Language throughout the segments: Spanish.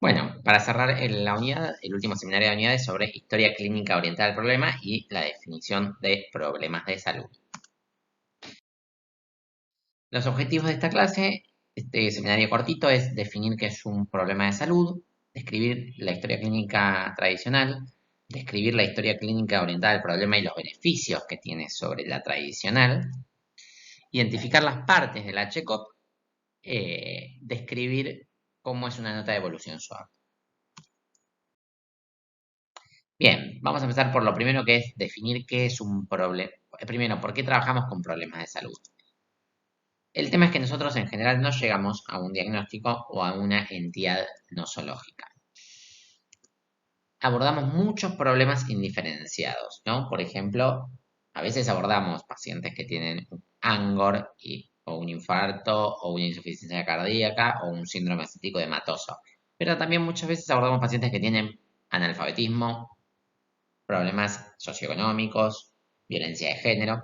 Bueno, para cerrar la unidad, el último seminario de unidad es sobre historia clínica orientada al problema y la definición de problemas de salud. Los objetivos de esta clase, este seminario cortito, es definir qué es un problema de salud, describir la historia clínica tradicional, describir la historia clínica orientada al problema y los beneficios que tiene sobre la tradicional, identificar las partes de la CHECOP, describir cómo es una nota de evolución suave. Bien, vamos a empezar por lo primero que es definir qué es un problema. Primero, ¿por qué trabajamos con problemas de salud? El tema es que nosotros en general no llegamos a un diagnóstico o a una entidad nosológica. Abordamos muchos problemas indiferenciados, ¿no? Por ejemplo, a veces abordamos pacientes que tienen un ANGOR o un infarto o una insuficiencia cardíaca o un síndrome ascítico hematoso. Pero también muchas veces abordamos pacientes que tienen analfabetismo, problemas socioeconómicos, violencia de género,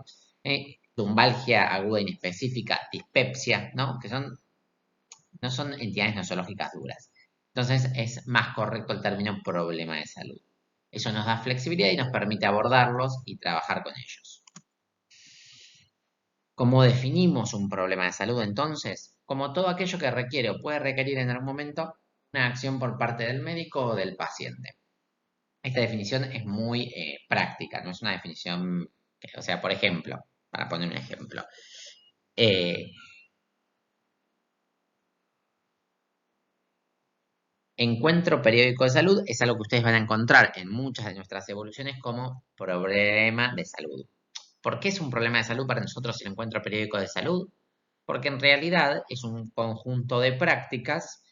lumbalgia aguda inespecífica, dispepsia, ¿no? Que no son entidades nosológicas duras. Entonces es más correcto el término problema de salud. Eso nos da flexibilidad y nos permite abordarlos y trabajar con ellos. ¿Cómo definimos un problema de salud entonces? Como todo aquello que requiere o puede requerir en algún momento una acción por parte del médico o del paciente. Esta definición es muy práctica, no es una definición, o sea, por ejemplo, para poner un ejemplo, eh, encuentro periódico de salud es algo que ustedes van a encontrar en muchas de nuestras evoluciones como problema de salud. ¿Por qué es un problema de salud para nosotros el encuentro periódico de salud? Porque en realidad es un conjunto de prácticas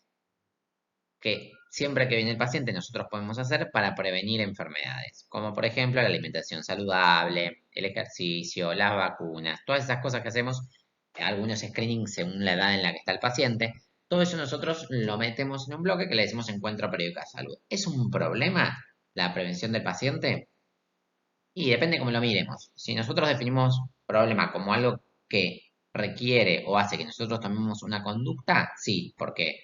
que siempre que viene el paciente nosotros podemos hacer para prevenir enfermedades, como por ejemplo la alimentación saludable, el ejercicio, las vacunas, todas esas cosas que hacemos, algunos screenings según la edad en la que está el paciente, todo eso nosotros lo metemos en un bloque que le decimos encuentro periódico de salud. ¿Es un problema la prevención del paciente? Y depende cómo lo miremos. Si nosotros definimos problema como algo que requiere o hace que nosotros tomemos una conducta, sí, porque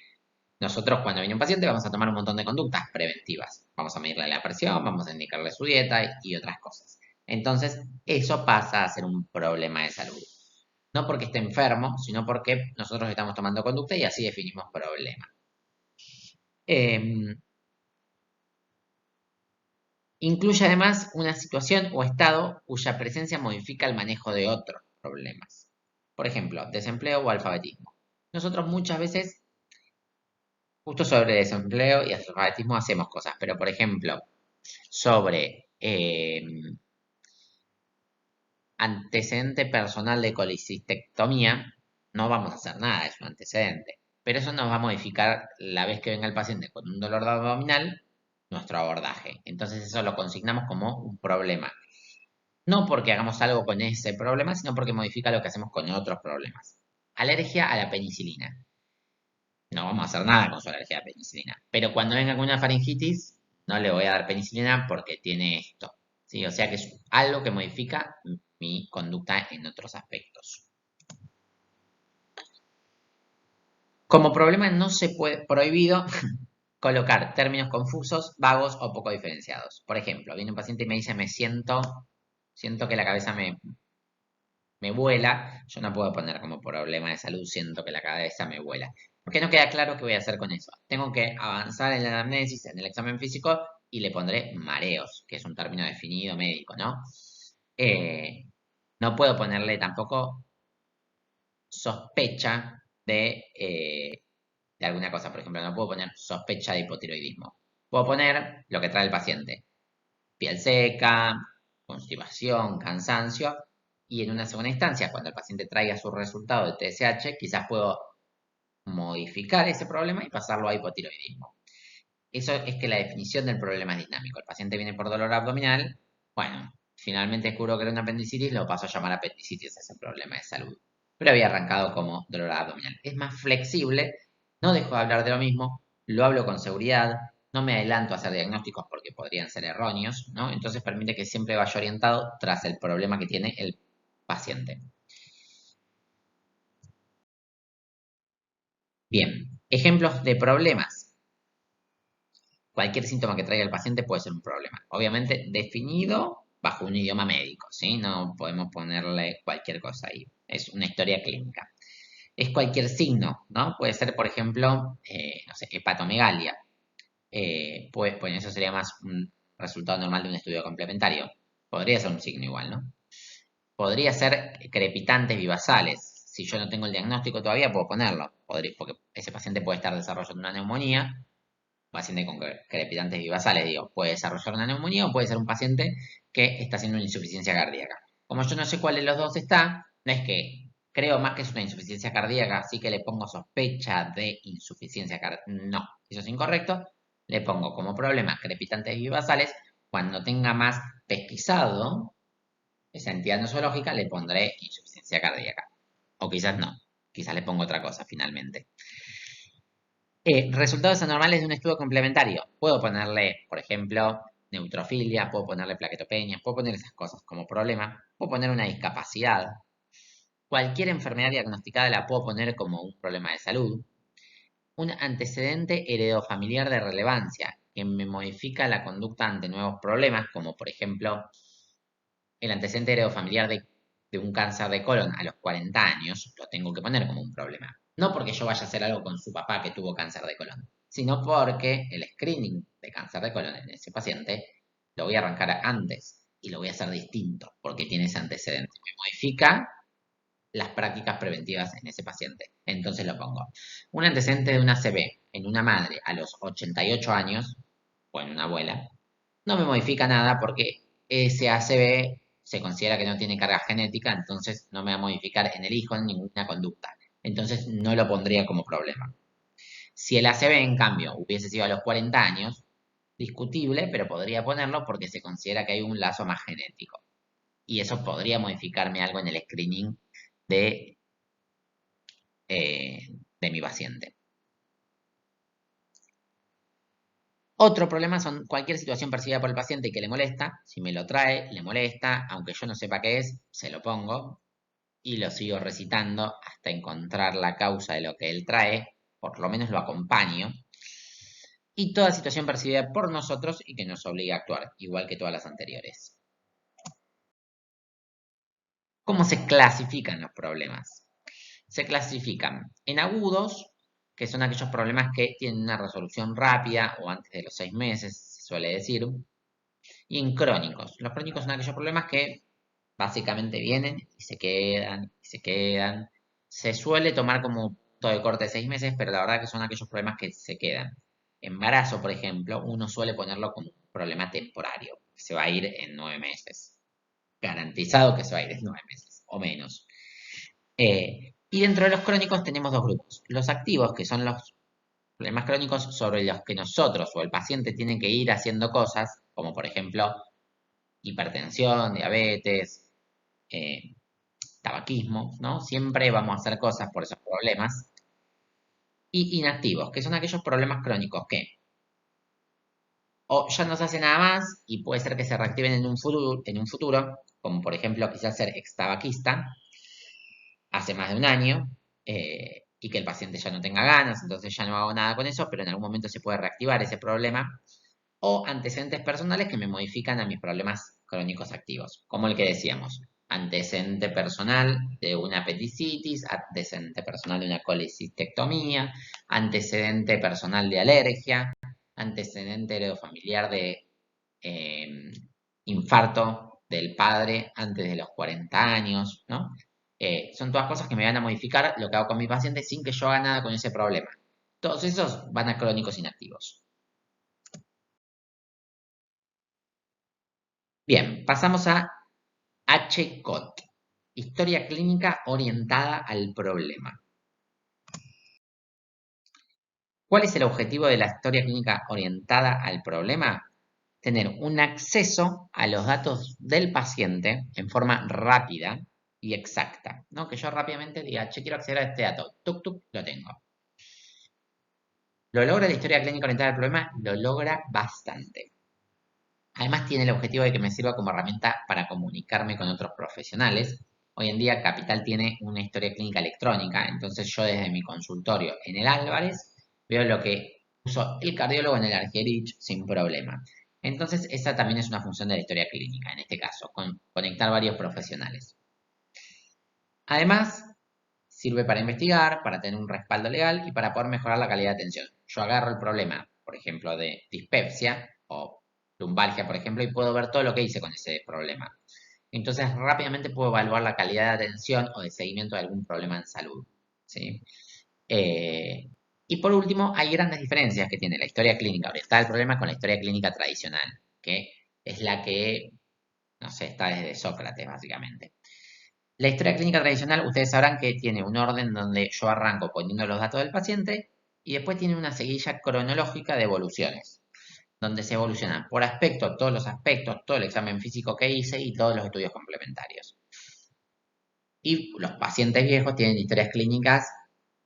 nosotros cuando viene un paciente vamos a tomar un montón de conductas preventivas. Vamos a medirle la presión, vamos a indicarle su dieta y otras cosas. Entonces, eso pasa a ser un problema de salud. No porque esté enfermo, sino porque nosotros estamos tomando conducta y así definimos problema. Incluye además una situación o estado cuya presencia modifica el manejo de otros problemas. Por ejemplo, desempleo o alfabetismo. Nosotros muchas veces, justo sobre desempleo y alfabetismo hacemos cosas, pero por ejemplo, sobre antecedente personal de colicistectomía, no vamos a hacer nada, es un antecedente. Pero eso nos va a modificar la vez que venga el paciente con un dolor abdominal, nuestro abordaje. Entonces eso lo consignamos como un problema. No porque hagamos algo con ese problema, sino porque modifica lo que hacemos con otros problemas. Alergia a la penicilina. No vamos a hacer nada con su alergia a la penicilina. Pero cuando venga con una faringitis, no le voy a dar penicilina porque tiene esto. ¿Sí? O sea que es algo que modifica mi conducta en otros aspectos. Como problema no se puede, prohibido colocar términos confusos, vagos o poco diferenciados. Por ejemplo, viene un paciente y me dice, siento que la cabeza me vuela, yo no puedo poner como problema de salud, siento que la cabeza me vuela. Porque no queda claro qué voy a hacer con eso. Tengo que avanzar en la anamnesis, en el examen físico, y le pondré mareos, que es un término definido médico, ¿no? Eh, no puedo ponerle tampoco sospecha de alguna cosa. Por ejemplo, no puedo poner sospecha de hipotiroidismo. Puedo poner lo que trae el paciente. Piel seca, constipación, cansancio. Y en una segunda instancia, cuando el paciente traiga su resultado de TSH, quizás puedo modificar ese problema y pasarlo a hipotiroidismo. Eso es que la definición del problema es dinámico. El paciente viene por dolor abdominal, bueno, finalmente descubro que era una apendicitis, lo paso a llamar apendicitis a ese problema de salud. Pero había arrancado como dolor abdominal. Es más flexible, no dejo de hablar de lo mismo, lo hablo con seguridad, no me adelanto a hacer diagnósticos porque podrían ser erróneos, ¿no? Entonces permite que siempre vaya orientado tras el problema que tiene el paciente. Bien, ejemplos de problemas. cualquier síntoma que traiga el paciente puede ser un problema. Obviamente definido bajo un idioma médico, ¿sí? No podemos ponerle cualquier cosa ahí. Es una historia clínica. Es cualquier signo, ¿no? Puede ser, por ejemplo, no sé, hepatomegalia. Pues eso sería más un resultado normal de un estudio complementario. Podría ser un signo igual, ¿no? Podría ser crepitantes vivasales. Si yo no tengo el diagnóstico todavía, puedo ponerlo. Podría, porque ese paciente puede estar desarrollando una neumonía. Paciente con crepitantes vivasales, digo, puede desarrollar una neumonía o puede ser un paciente que está haciendo una insuficiencia cardíaca. Como yo no sé cuál de los dos está, no es que creo más que es una insuficiencia cardíaca, así que le pongo sospecha de insuficiencia cardíaca. No, eso es incorrecto. Le pongo como problema crepitantes vivasales. Cuando tenga más pesquisado esa entidad nosológica, le pondré insuficiencia cardíaca. O quizás no, quizás le pongo otra cosa finalmente. Resultados anormales de un estudio complementario. Puedo ponerle, por ejemplo, neutrofilia, puedo ponerle plaquetopenia, puedo poner esas cosas como problema, puedo poner una discapacidad. Cualquier enfermedad diagnosticada la puedo poner como un problema de salud. Un antecedente heredofamiliar de relevancia que me modifica la conducta ante nuevos problemas, como por ejemplo el antecedente heredofamiliar de un cáncer de colon a los 40 años, lo tengo que poner como un problema. No porque yo vaya a hacer algo con su papá que tuvo cáncer de colon, sino porque el screening de cáncer de colon en ese paciente lo voy a arrancar antes y lo voy a hacer distinto porque tiene ese antecedente. Me modifica las prácticas preventivas en ese paciente. Entonces lo pongo. Un antecedente de una ACV en una madre a los 88 años o en una abuela no me modifica nada porque ese ACV se considera que no tiene carga genética, entonces no me va a modificar en el hijo en ninguna conducta. Entonces no lo pondría como problema. Si el ACV, en cambio, hubiese sido a los 40 años, discutible, pero podría ponerlo porque se considera que hay un lazo más genético. Y eso podría modificarme algo en el screening de, de mi paciente. Otro problema son cualquier situación percibida por el paciente y que le molesta. Si me lo trae, le molesta, aunque yo no sepa qué es, se lo pongo y lo sigo recitando hasta encontrar la causa de lo que él trae, por lo menos lo acompaño. Y toda situación percibida por nosotros y que nos obliga a actuar, igual que todas las anteriores. ¿Cómo se clasifican los problemas? Se clasifican en agudos, que son aquellos problemas que tienen una resolución rápida o antes de los 6 meses, se suele decir, y en crónicos. Los crónicos son aquellos problemas que básicamente vienen y se quedan, y se quedan. Se suele tomar como punto de corte de 6 meses, pero la verdad que son aquellos problemas que se quedan. Embarazo, por ejemplo, uno suele ponerlo como un problema temporario, que se va a ir en 9 meses. Garantizado que se va a ir en 9 meses o menos. Y dentro de los crónicos tenemos dos grupos. Los activos, que son los problemas crónicos sobre los que nosotros o el paciente tienen que ir haciendo cosas, como por ejemplo hipertensión, diabetes, eh, tabaquismo, ¿no? Siempre vamos a hacer cosas por esos problemas. Y inactivos, que son aquellos problemas crónicos que o ya no se hace nada más y puede ser que se reactiven en un futuro, como por ejemplo quizás ser extabaquista hace más de un año y que el paciente ya no tenga ganas, entonces ya no hago nada con eso, pero en algún momento se puede reactivar ese problema. O antecedentes personales que me modifican a mis problemas crónicos activos, como el que decíamos, antecedente personal de una apendicitis, antecedente personal de una colecistectomía, antecedente personal de alergia, antecedente heredofamiliar de eh, infarto del padre antes de los 40 años, ¿no? Son todas cosas que me van a modificar lo que hago con mi paciente sin que yo haga nada con ese problema. Todos esos van a crónicos inactivos. Bien, pasamos a HCOT, historia clínica orientada al problema. ¿Cuál es el objetivo de la historia clínica orientada al problema? Tener un acceso a los datos del paciente en forma rápida y exacta, ¿no? Que yo rápidamente diga, che, quiero acceder a este dato, tuk, tuk, lo tengo. ¿Lo logra la historia clínica orientada al problema? Lo logra bastante. Además tiene el objetivo de que me sirva como herramienta para comunicarme con otros profesionales. Hoy en día Capital tiene una historia clínica electrónica, entonces yo desde mi consultorio en el Álvarez veo lo que el cardiólogo en el Argerich sin problema. Entonces, esa también es una función de la historia clínica, en este caso, conectar varios profesionales. Además, sirve para investigar, para tener un respaldo legal y para poder mejorar la calidad de atención. Yo agarro el problema, por ejemplo, de dispepsia o lumbalgia, por ejemplo, y puedo ver todo lo que hice con ese problema. Entonces, rápidamente puedo evaluar la calidad de atención o de seguimiento de algún problema en salud. ¿Sí? Eh, y por último, hay grandes diferencias que tiene la historia clínica orientada al problema con la historia clínica tradicional, que es la que, no sé, está desde Sócrates, básicamente. La historia clínica tradicional, ustedes sabrán que tiene un orden donde yo arranco poniendo los datos del paciente y después tiene una seguilla cronológica de evoluciones, donde se evolucionan por aspecto todos los aspectos, todo el examen físico que hice y todos los estudios complementarios. Y los pacientes viejos tienen historias clínicas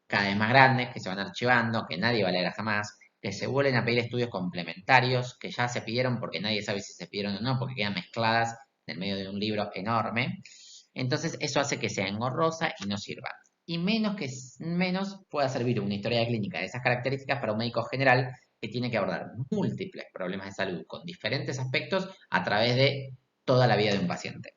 cada vez más grandes, que se van archivando, que nadie va a leer jamás, que se vuelven a pedir estudios complementarios, que ya se pidieron porque nadie sabe si se pidieron o no, porque quedan mezcladas en el medio de un libro enorme. Entonces eso hace que sea engorrosa y no sirva. Y menos pueda servir una historia clínica de esas características para un médico general que tiene que abordar múltiples problemas de salud con diferentes aspectos a través de toda la vida de un paciente.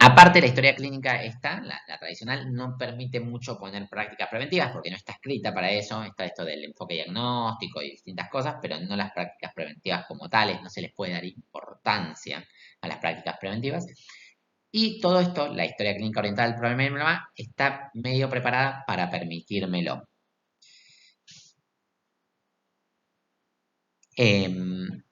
Aparte, la historia clínica esta, la tradicional, no permite mucho poner prácticas preventivas porque no está escrita para eso. Está esto del enfoque diagnóstico y distintas cosas, pero no las prácticas preventivas como tales. No se les puede dar importancia a las prácticas preventivas. Y todo esto, la historia clínica orientada al problema, está medio preparada para permitírmelo. Em,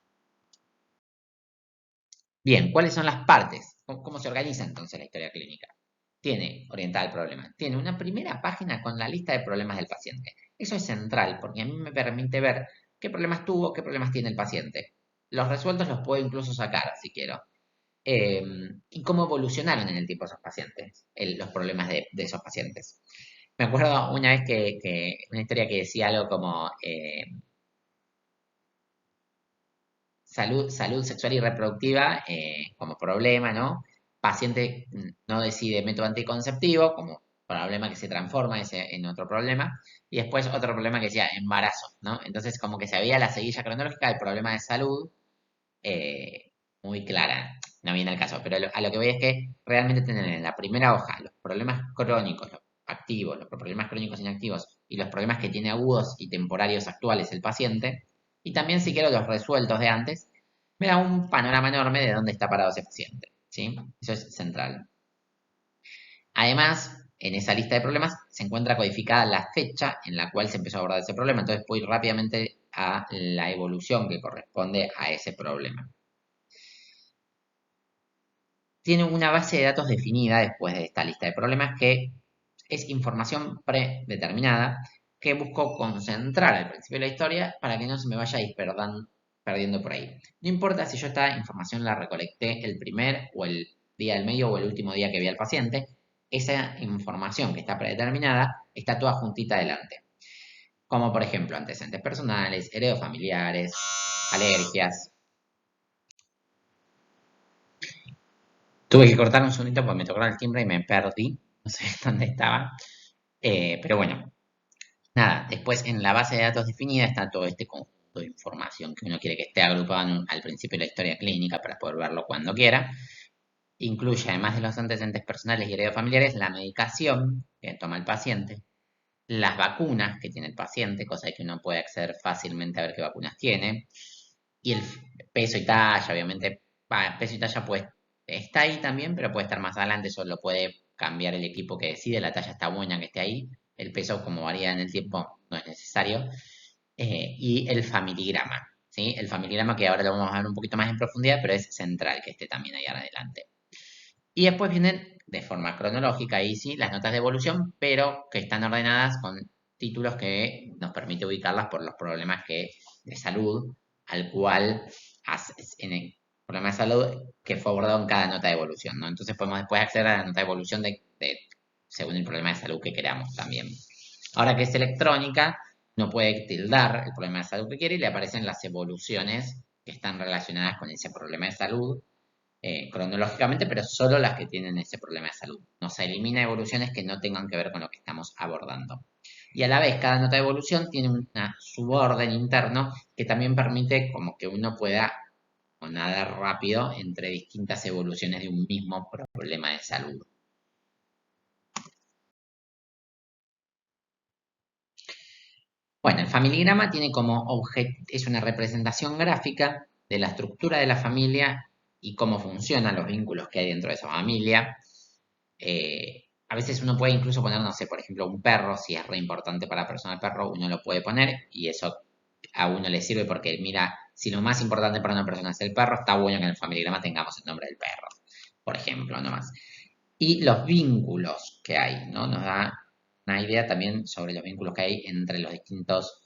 Bien, ¿cuáles son las partes? ¿Cómo se organiza entonces la historia clínica? Tiene orientada al problema. Tiene una primera página con la lista de problemas del paciente. Eso es central porque a mí me permite ver qué problemas tuvo, qué problemas tiene el paciente. Los resueltos los puedo incluso sacar si quiero. Y cómo evolucionaron en el tiempo esos pacientes, los problemas de esos pacientes. Me acuerdo una vez una historia que decía algo como salud sexual y reproductiva como problema, ¿no? Paciente no decide método anticonceptivo como problema que se transforma en otro problema. Y después otro problema que decía embarazo, ¿no? Entonces como que se veía la seguilla cronológica del problema de salud eh, muy clara. No viene al caso, pero a lo que voy es que realmente tener en la primera hoja los problemas crónicos, los activos, los problemas crónicos inactivos y los problemas que tiene agudos y temporarios actuales el paciente, y también si quiero los resueltos de antes, me da un panorama enorme de dónde está parado ese paciente. ¿Sí? Eso es central. Además, en esa lista de problemas se encuentra codificada la fecha en la cual se empezó a abordar ese problema. Entonces puedo ir rápidamente a la evolución que corresponde a ese problema. Tiene una base de datos definida después de esta lista de problemas que es información predeterminada que busco concentrar al principio de la historia para que no se me vaya perdiendo por ahí. No importa si yo esta información la recolecté el primer o el día del medio o el último día que vi al paciente, esa información que está predeterminada está toda juntita adelante. Como por ejemplo antecedentes personales, heredos familiares, alergias. Tuve que cortar un segundito porque me tocaron el timbre y me perdí. No sé dónde estaba. Pero bueno, nada. Después en la base de datos definida está todo este conjunto de información que uno quiere que esté agrupado al principio de la historia clínica para poder verlo cuando quiera. Incluye, además de los antecedentes personales y heredos familiares, la medicación que toma el paciente, las vacunas que tiene el paciente, cosa de que uno puede acceder fácilmente a ver qué vacunas tiene, y el peso y talla, obviamente, peso y talla pues está ahí también, pero puede estar más adelante, eso lo puede cambiar el equipo que decide, la talla está buena que esté ahí, el peso como varía en el tiempo no es necesario, y el familigrama, ¿sí? El familigrama que ahora lo vamos a ver un poquito más en profundidad, pero es central que esté también ahí adelante. Y después vienen de forma cronológica, ahí sí, las notas de evolución, pero que están ordenadas con títulos que nos permite ubicarlas por los problemas de salud al cual en el problema de salud que fue abordado en cada nota de evolución, ¿no? Entonces podemos después acceder a la nota de evolución según el problema de salud que queramos también. Ahora que es electrónica, no puede tildar el problema de salud que quiere y le aparecen las evoluciones que están relacionadas con ese problema de salud cronológicamente, pero solo las que tienen ese problema de salud. No se elimina evoluciones que no tengan que ver con lo que estamos abordando. Y a la vez, cada nota de evolución tiene una suborden interno que también permite como que uno pueda nadar rápido entre distintas evoluciones de un mismo problema de salud. Bueno, el familigrama tiene como objeto, es una representación gráfica de la estructura de la familia y cómo funcionan los vínculos que hay dentro de esa familia. A veces uno puede incluso poner, no sé, por ejemplo, un perro, si es re importante para la persona el perro, uno lo puede poner y eso a uno le sirve porque, mira, si lo más importante para una persona es el perro, está bueno que en el familigrama tengamos el nombre del perro, por ejemplo, nomás. Y los vínculos que hay, ¿no? Nos da una idea también sobre los vínculos que hay entre los distintos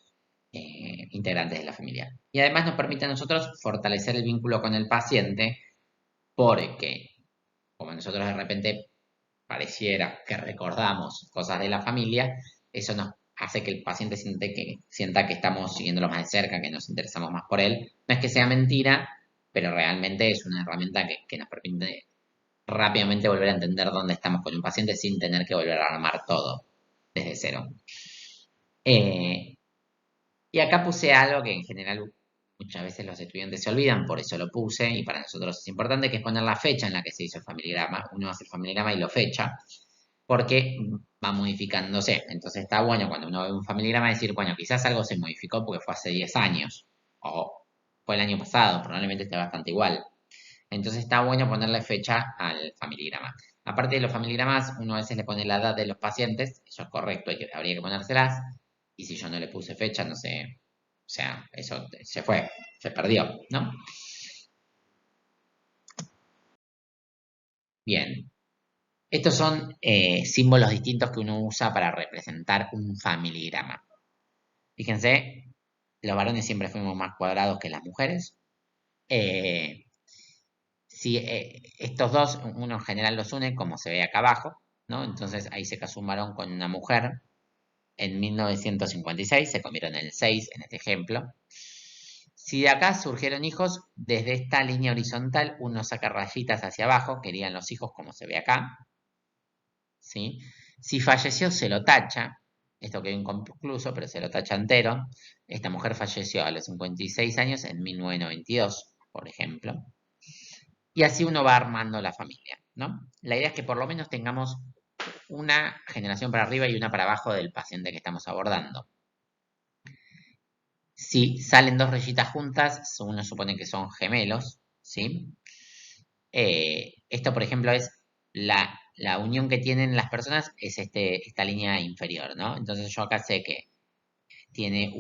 integrantes de la familia. Y además nos permite a nosotros fortalecer el vínculo con el paciente porque, como nosotros de repente pareciera que recordamos cosas de la familia, eso nos hace que el paciente sienta que estamos siguiéndolo más de cerca, que nos interesamos más por él. No es que sea mentira, pero realmente es una herramienta que nos permite rápidamente volver a entender dónde estamos con un paciente sin tener que volver a armar todo desde cero. Eh, y acá puse algo que en general muchas veces los estudiantes se olvidan, por eso lo puse, y para nosotros es importante, que es poner la fecha en la que se hizo el familigrama. Uno hace el familigrama y lo fecha, porque va modificándose. Entonces está bueno cuando uno ve un familigrama decir, bueno, quizás algo se modificó porque fue hace 10 años, o fue el año pasado, probablemente esté bastante igual. Entonces está bueno ponerle fecha al familigrama. Aparte de los familigramas, uno a veces le pone la edad de los pacientes, eso es correcto, habría que ponérselas. Y si yo no le puse fecha, no sé, o sea, eso se fue, se perdió, ¿no? Bien, estos son símbolos distintos que uno usa para representar un familigrama. Fíjense, los varones siempre fuimos más cuadrados que las mujeres. Eh, si estos dos, uno en general los une, como se ve acá abajo, ¿no? Entonces ahí se casó un varón con una mujer en 1956, se comieron el 6 en este ejemplo. Si de acá surgieron hijos, desde esta línea horizontal uno saca rayitas hacia abajo, que irían los hijos como se ve acá, ¿sí? Si falleció, se lo tacha, esto quedó inconcluso, pero se lo tacha entero. Esta mujer falleció a los 56 años en 1992, por ejemplo. Y así uno va armando la familia, ¿no? La idea es que por lo menos tengamos una generación para arriba y una para abajo del paciente que estamos abordando. Si salen dos rayitas juntas, uno supone que son gemelos, ¿sí? Esto, por ejemplo, es la unión que tienen las personas, es esta línea inferior, ¿no? Entonces yo acá sé que tiene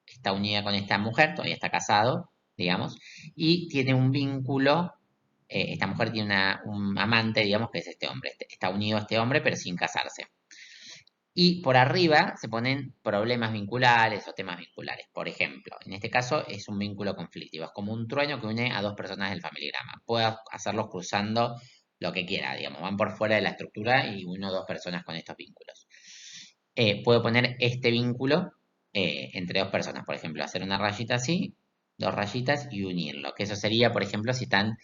está unida con esta mujer, todavía está casado, digamos, y tiene un vínculo, esta mujer tiene un amante, digamos, que es este hombre, está unido a este hombre, pero sin casarse. Y por arriba se ponen problemas vinculares o temas vinculares. Por ejemplo, en este caso es un vínculo conflictivo. Es como un trueno que une a dos personas del familigrama. Puedo hacerlos cruzando lo que quiera, digamos. Van por fuera de la estructura y uno o dos personas con estos vínculos. Puedo poner este vínculo entre dos personas. Por ejemplo, hacer una rayita así, dos rayitas y unirlo. Que eso sería, por ejemplo, si están,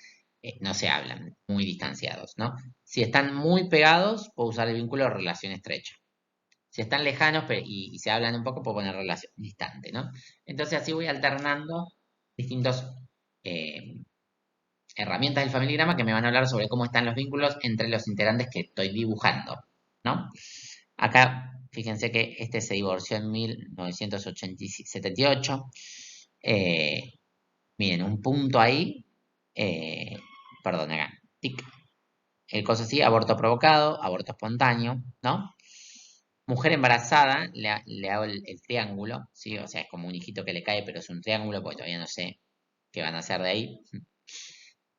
no se hablan, muy distanciados, ¿no? Si están muy pegados, puedo usar el vínculo relación estrecha. Si están lejanos y se hablan un poco, puedo poner relación distante, ¿no? Entonces así voy alternando distintos eh, herramientas del familigrama que me van a hablar sobre cómo están los vínculos entre los integrantes que estoy dibujando, ¿no? Acá, fíjense que este se divorció en 1978. Miren, un punto ahí, eh, perdón, acá, tic, el coso así, aborto provocado, aborto espontáneo, ¿no? Mujer embarazada, le hago el triángulo, ¿sí? O sea, es como un hijito que le cae, pero es un triángulo porque todavía no sé qué van a hacer de ahí.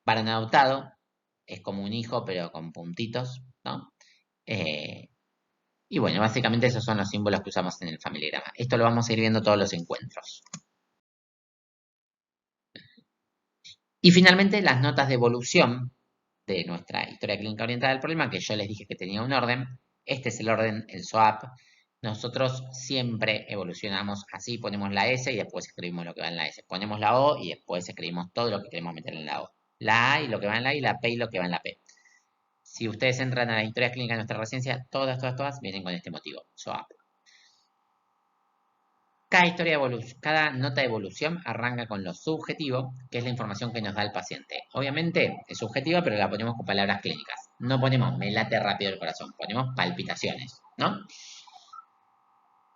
Varón adoptado, es como un hijo, pero con puntitos, ¿no? Eh, y bueno, básicamente esos son los símbolos que usamos en el familigrama. Esto lo vamos a ir viendo todos los encuentros. Y finalmente, las notas de evolución de nuestra historia clínica orientada al problema, que yo les dije que tenía un orden. Este es el orden, el SOAP. Nosotros siempre evolucionamos así, ponemos la S y después escribimos lo que va en la S. Ponemos la O y después escribimos todo lo que queremos meter en la O. La A y lo que va en la I, la P y lo que va en la P. Si ustedes entran a la historia clínica de nuestra residencia, todas vienen con este motivo, SOAP. cada nota de evolución arranca con lo subjetivo, que es la información que nos da el paciente. Obviamente es subjetiva, pero la ponemos con palabras clínicas. No ponemos me late rápido el corazón, ponemos palpitaciones, ¿no?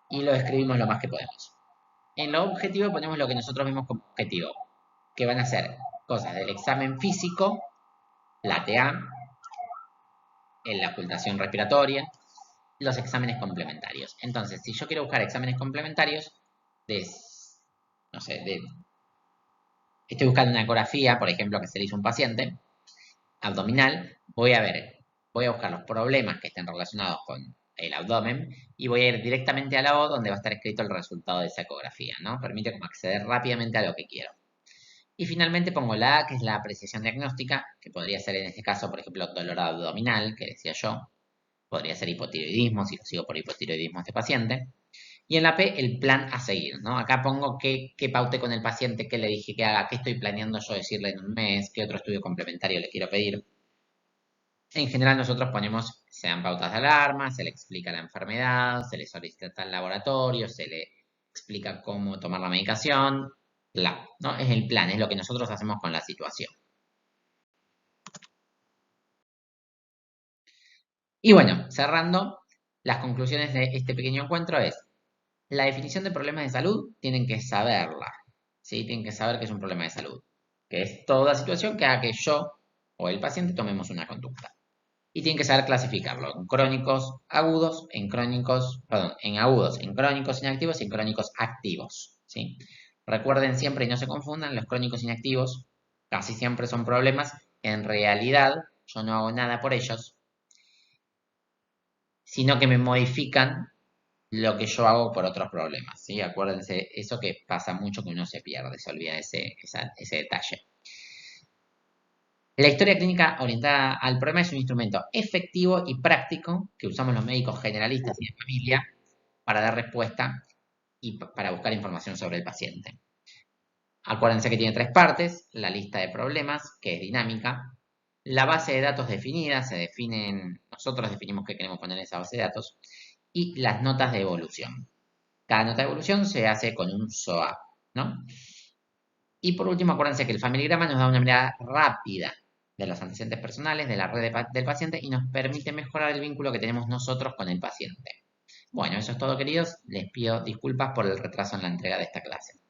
Y lo escribimos lo más que podemos. En lo objetivo ponemos lo que nosotros vemos como objetivo, que van a ser cosas del examen físico, la TA, en la ocultación respiratoria, los exámenes complementarios. Entonces, si yo quiero buscar exámenes complementarios, no sé, estoy buscando una ecografía, por ejemplo, que se le hizo a un paciente, abdominal, voy a buscar los problemas que estén relacionados con el abdomen y voy a ir directamente a la O donde va a estar escrito el resultado de esa ecografía, ¿no? Permite como acceder rápidamente a lo que quiero. Y finalmente pongo la A, que es la apreciación diagnóstica, que podría ser en este caso, por ejemplo, dolor abdominal, que decía yo. Podría ser hipotiroidismo, si lo sigo por hipotiroidismo a este paciente. Y en la P, el plan a seguir, ¿no? Acá pongo qué pauté con el paciente, qué le dije que haga, qué estoy planeando yo decirle en un mes, qué otro estudio complementario le quiero pedir. En general nosotros ponemos, se dan pautas de alarma, se le explica la enfermedad, se le solicita el laboratorio, se le explica cómo tomar la medicación, ¿no? Es el plan, es lo que nosotros hacemos con la situación. Y bueno, cerrando, las conclusiones de este pequeño encuentro es, la definición de problemas de salud tienen que saberla, ¿sí? Tienen que saber que es un problema de salud, que es toda situación que haga que yo o el paciente tomemos una conducta. Y tienen que saber clasificarlo en crónicos agudos, en crónicos, perdón, en agudos, en crónicos inactivos y en crónicos activos, ¿sí? Recuerden siempre y no se confundan, los crónicos inactivos casi siempre son problemas, en realidad yo no hago nada por ellos, sino que me modifican lo que yo hago por otros problemas, ¿sí? Acuérdense, eso que pasa mucho que uno se pierde, se olvida ese detalle. La historia clínica orientada al problema es un instrumento efectivo y práctico que usamos los médicos generalistas y de familia para dar respuesta y para buscar información sobre el paciente. Acuérdense que tiene tres partes, la lista de problemas, que es dinámica, la base de datos definida, nosotros definimos qué queremos poner en esa base de datos, y las notas de evolución. Cada nota de evolución se hace con un SOA, ¿no? Y por último, acuérdense que el familigrama nos da una mirada rápida de los antecedentes personales, de la red del paciente y nos permite mejorar el vínculo que tenemos nosotros con el paciente. Bueno, eso es todo, queridos. Les pido disculpas por el retraso en la entrega de esta clase.